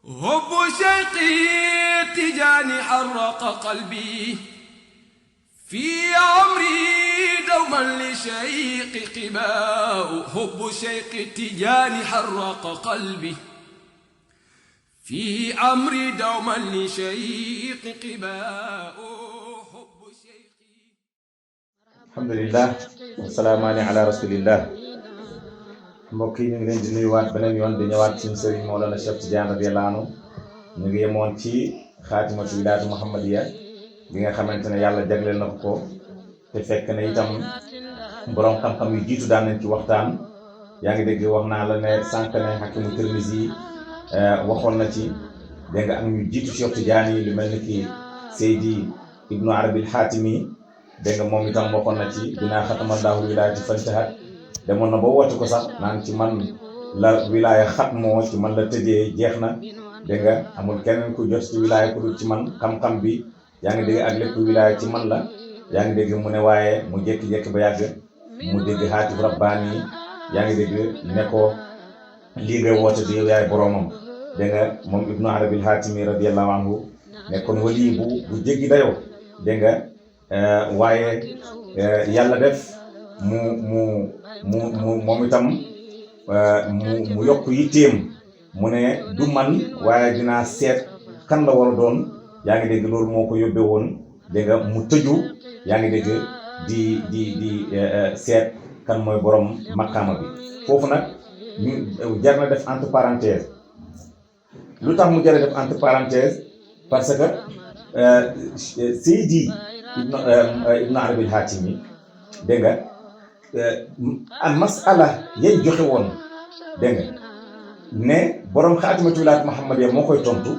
حب شيقي تجاني حرق قلبي في عمري دوما لشيق قباء حب شيقي تجاني حرق قلبي في عمري دوما لشيق قباء حب شيقي. الحمد لله والسلام على رسول الله. mbokk yi ñu ngi leen di nuyuwaat beneen yoon di ñëwaat suñu sëriñ Mawlana Cheikh Tidiane radiyallahu anhu. ñu ngi yemoon ci xaatimatu wilaayatu Muhammadiya bi nga xamante ne yàlla jagleel na ko te fekk na itam borom xam-xam yu jiitu daan nañ ci waxtaan. yaa ngi dégg wax naa la ne sànq ne Hakimu Tirmizi waxoon na ci dégg nga am ñu jiitu Cheikh Tidiane yi lu mel ni ki Seydi Ibnu Arabi al-Hatimi dégg nga moom itam waxoon na ci binaa xatamallahu wilaayati fantahat demoon na ba woote ko sax naan ci man la wilaaya xat moo ci man la tëjee jeex na dégg nga amul keneen ku jot ci wilaaya ku dul ci man xam-xam bi yaa ngi dégg ak lépp wilaaya ci man la yaa ngi dégg mu ne waaye mu jékki-jékki ba yàgg mu dégg haatif rabbaani yaa ngi dégg ne ko lii nga woote di yow yaay boromam dégg nga moom Ibnu Arabi al-Hatimi radiyallahu anhu nekkoon wali bu jéggi dayoo dégg nga waaye yàlla def moom itam mu yokk yitteem mu ne du man waaye dinaa seet kan la war a doon yaa ngi dégg loolu moo ko yóbbee woon dégg nga mu tëju yaa ngi dégg di seet kan mooy borom maqaama bi foofu nag ñu jar na def entre parenthèse. lu tax mu jar a def entre parenthèse parce que Seydi Ibnu Arabi al-Hatimi dégg nga al masala yañ joxe woon dégg nga ne borom xaatimatu wilaayat Muhammadiya moo koy tontu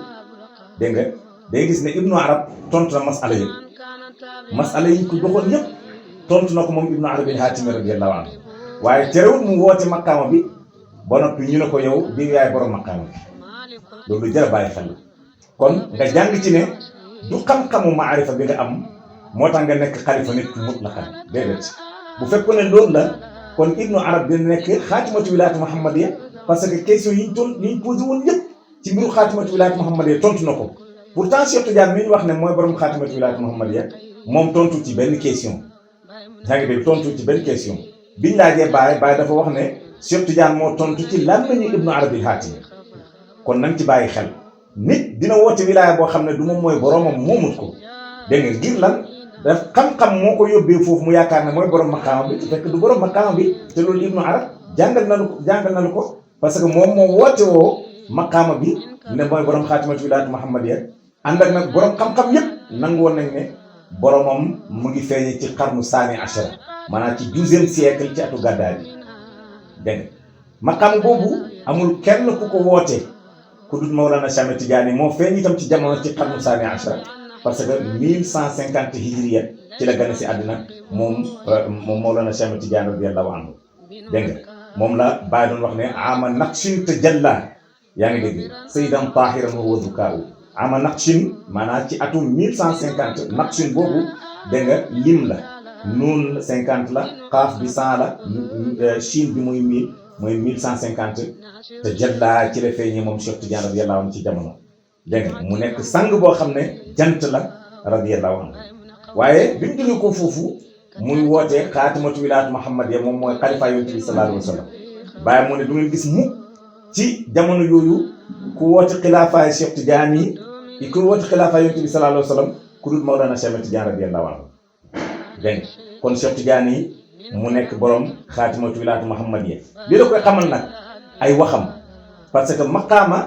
dégg nga day gis ne Ibnu Arab tontu na masala yëpp masala yi ko joxoon yëpp tontu na ko moom Ibnu Arabi al-Hatimi radiyallahu anhu waaye terewul mu woote maqaama bi ba noppi ñu ne ko yow bi yaay borom maqaama bi loolu jar a bàyyi xel la kon nga jàng ci ne du xam-xamu maarifa bi nga am moo tax nga nekk xalifa nit ku mutlaqan déedéet bu fekkoon ne loolu la kon Ibnu Arab dina nekk xaatimatu wilaayat Muhammadiya parce que question yi ñu posé woon yëpp ci mbiru xaatimatu wilaayat Muhammadiya tontu na ko pourtant Cheikh Tidiane mi ñu wax ne mooy borom xaatimatu wilaayat Muhammadiya moom tontu ci benn question. yaa ngi dégg tontu ci benn question biñ laajee Baye dafa wax ne Cheikh Tidiane moo tontu ci lan lañu Ibnu Arabi al-Hatimi kon nañ ci bàyyi xel nit dina woote wilaaya boo xam ne du moom mooy boromam moomut ko dégg nga ngir lan. daf xam-xam moo ko yóbbee foofu mu yaakaar ne mooy borom maqaama bi te fekk du borom maqaama bi te loolu Ibnu Arab jàngal nañu ko parce que moom moo woote woo maqaama bi ne mooy borom xaatimatu wilaayat Muhammadiya ànd ak nag borom xam-xam yëpp nangu woon nañ ne boromam mu ngi feeñe ci xarnu saani achara maanaam ci 12e siècle ci atu gàddaay bi dégg nga maqaama boobu amul kenn ku ko woote ku dul Mawlana Cheikh Tidiane moo feeñ itam ci jamono ci xarnu saani achara parce que 1150 hijriya ci la gane si àddina moom Mawlana Cheikh Tidiane radiyallahu anhu dégg nga moom la Baye doon wax ne ama naqshin tajalla yaa ngi dégg sayyidan tahiran wa huwa zukaahu ama naqshin maanaam ci atum 1150 naqshin boobu dégg nga lim la nuun 50 la xaaf bi 100 la chine bi muy 1000 mooy 1150 tajalla ci la feeñee moom Cheikh Tidiane radiyallahu anhu ci jamono. dégg nga mu nekk sang boo xam ne jant la radiyallahu anhu waaye bi mu jógee ko foofu muy woote xaatimatu wilaayat Muhammadiya moom mooy xalifa yonent bi sallallahu alayhi wa sallam bàyyi mu ne du ngeen gis mukk ci jamono yooyu ku woote xilaafaay Cheikh Tidiane yi ku woote xilaafaay yonent bi sallallahu alayhi wa sallam ku dul Mawlana Cheikh Tidiane radiyallahu anhu dégg nga kon Cheikh Tidiane yi mu nekk borom xaatimatu wilaayat Muhammadiya li la koy xamal nag ay waxam parce que maqaama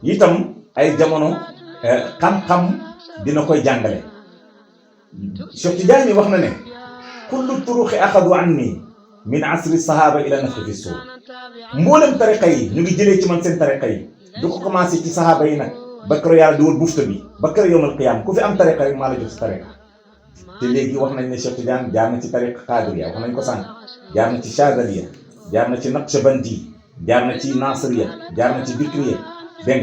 itam ay jamono xam-xam dina koy jàngale Cheikh Tidiane wax na ne kullu turuqi axadu anni min asri sahaba ila nafxi fi suur mboolem tariqa yi ñu ngi jëlee ci man seen tariqa yi du ko commencé ci sahaba yi nag ba keroog yàlla di wër bufta bi ba keroog yawmal qiyaam ku fi am tariqa rek maa la jox si tariqa te léegi wax nañ ne Cheikh Tidiane jaar na ci tariqa Qaadiriya wax nañ ko sànq jaar na ci Chazaliya jaar na ci Naqshbandi jaar na ci Nasriya jaar na ci Bikriya dégg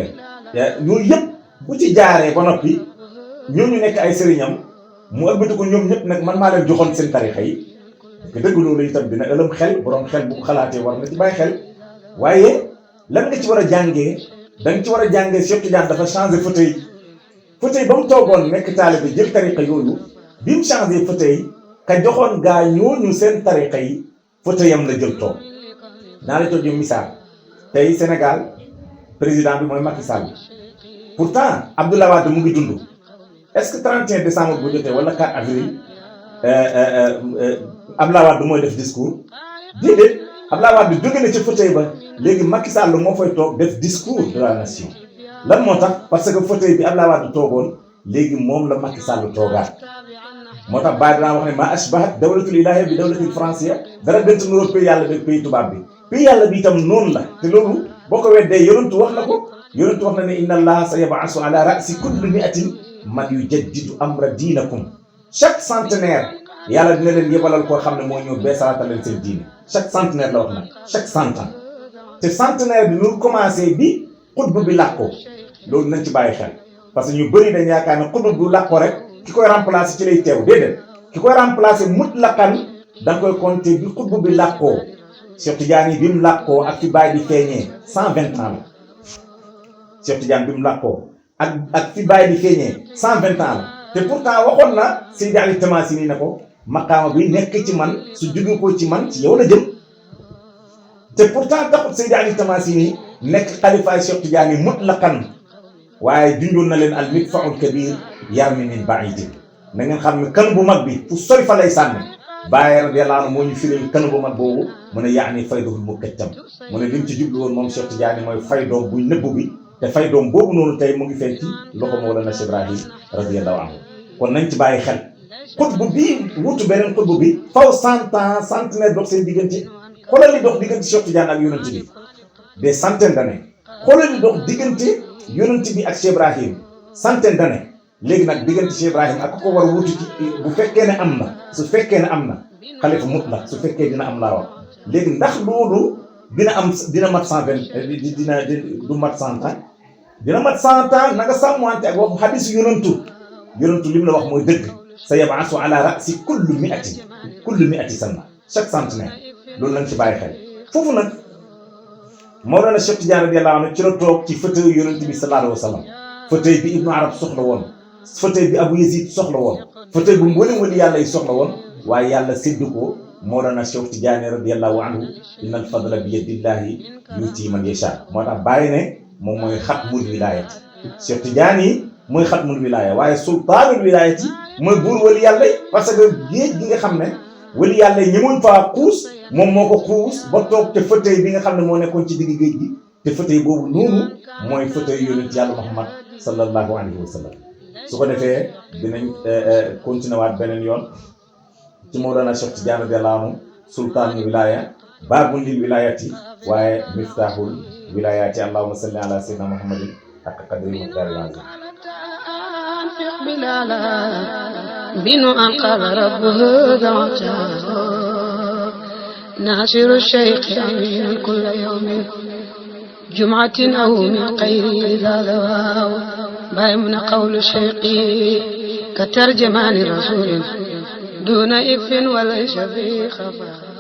nga yooyu yëpp bu ci jaaree ba noppi ñooñu nekk ay sëriñam mu ëlbati ko ñoom ñëpp nag man maa leen joxoon seen tarixa yi te dëgg loolu itam dina ëlëm xel borom xel bu xalaatee war na ci bàyyi xel waaye lan nga ci war a jàngee da nga ci war a jàngee Cheikh Tidiane dafa changé fauteuil ba mu toogoon nekk taalibe jël tariqa yooyu bi mu changé fauteuil ka joxoon gaa ñooñu seen tariqa yi fauteuilam la jël toog. naa la jox misaal tey Sénégal président bi mooy Macky Sall pourtant Abdoulaye Wade mu ngi dund est-ce que 31 décembre bu jotee wala 4 avril Abdoulaye Wade mooy def discours déedéet Abdoulaye Wade jóge na ci fauteuil ba léegi Macky Sall moo fay toog def discours de la nation lan moo tax parce que fauteuil bi Abdoulaye Wade toogoon léegi moom la Macky Sall toogaat moo tax Baye danaa wax ne ma ashbahat dawlatul ilahiyya bi dawlatul franciyya dara gënt nuróo pays yàlla beeg pays tubaab bi pays yàlla bi itam noonu la te loolu boo ko weddee yonentu wax na ko yonentu wax na ne inna allaha sa yab'asu ala ra'si kulli mi'atin man yujaddidu amra diinakum chaque centenaire yàlla dina leen yebalal koo xam ne moo ñëw beesalaata leen seen diine chaque centenaire la wax nag chaque 100 ans te centenaire bi ñu commencé bi xutb bi làkkoo loolu nañ ci bàyyi xel parce que ñu bëri dañ yaakaar ne xutb bu làkkoo rek ki koy remplacer ci lay teew déedéet ki koy remplacer mutlaqan da nga koy compter bi xutb bi làkkoo Cheikh Tidiane bi mu làkkoo ak fi Baye di feeñee 120 ans la Cheikh Tidiane bi mu làkkoo ak fi Baye di feeñee 120 ans la te pourtant waxoon na Seydi Ali Tamasini ne ko maqaama bi nekk ci man su jóge ko ci man ci yow la jëm te pourtant taxut Seydi Ali Tamasini nekk xalifaay Cheikh Tidiane mutlaqan waaye junjoon na leen al midfa'ul kabir yarmi min ba'id na ngeen xam ne kan bu mag bi fu sori fa lay sànni Baye radiyallahu anhu moo ñu firil kan bu mag boobu mu ne yaani fayduhul mukattam mu ne lim ci jublu woon moom Cheikh Tidiane mooy faydoom buy nëbbu bi te faydoom boobu noonu tey mu ngi feeñ ci loxo Mawlana Cheikh Ibrahim radiyallahu anhu kon nañ ci bàyyi xel xutbu bi wutu beneen xutbu bi faw 100 ans centenaire dox seen diggante xoolal li dox diggante Cheikh Tidiane ak yonent bi des centaines d'années xoolal li dox diggante yonent bi ak Cheikh Ibrahim centaine d'années léegi nag diggante Cheikh Ibrahim ak ko war a wutu ci bu fekkee ne am na su fekkee ne am na xalifa mutlaq su fekkee dina am laa wax léegi ndax loolu dina mat 120 dina du mat 100 ans dina mat 100 ans na nga sàmmante ak waxu hadisu yonentu li mu la wax mooy dëgg sa yab'asu ala ra'si kulli mi'ati sana chaque centenaire loolu lañ ci bàyyi xel foofu nag Mawlana Cheikh Tidiane radiyallahu anhu ci la toog ci fauteuil yonent bi sallallahu alayhi wa sallam fauteuil bi Ibnu Arab soxla woon fauteuil bi Abu Yazid soxla woon fauteuil bu mboolem wali yàlla yi soxla woon waaye yàlla séddu ko Mawlana Cheikh Tidiane radiyallahu anhu innal fadla bi yadillahi yuti man yasha moo tax bàyyi ne moom mooy xatmul wilayati Cheikh Tidiane yi mooy xatmul wilaya waaye sultaanul wilayati mooy buur wali yàlla yi parce que géej gi nga xam ne wali yàlla yi ñëmuñ faa xuus moom moo ko xuus ba toog te fauteuil bi nga xam ne moo nekkoon ci digg géej gi te fauteuil boobu noonu mooy fauteuil yonent yàlla Muhammad sallallahu alayhi wa sallam su ko defee dinañ continuer waat beneen yoon ci Mawlana Cheikh Tidiane radiyallahu anhu sultaanul wilaya baabul lil wilayati waaye miftaaxul wilayati allahumma salli ala sayyidina muhammadin haqqa qadri miqdaaril aziim بلالا بن أنقذ ربه ذاته ناصر الشيخ أمين كل يوم جمعة أو من غير ذا ذواه بايمن قول الشيخ كترجمان رسول دون إف وليس في خفاء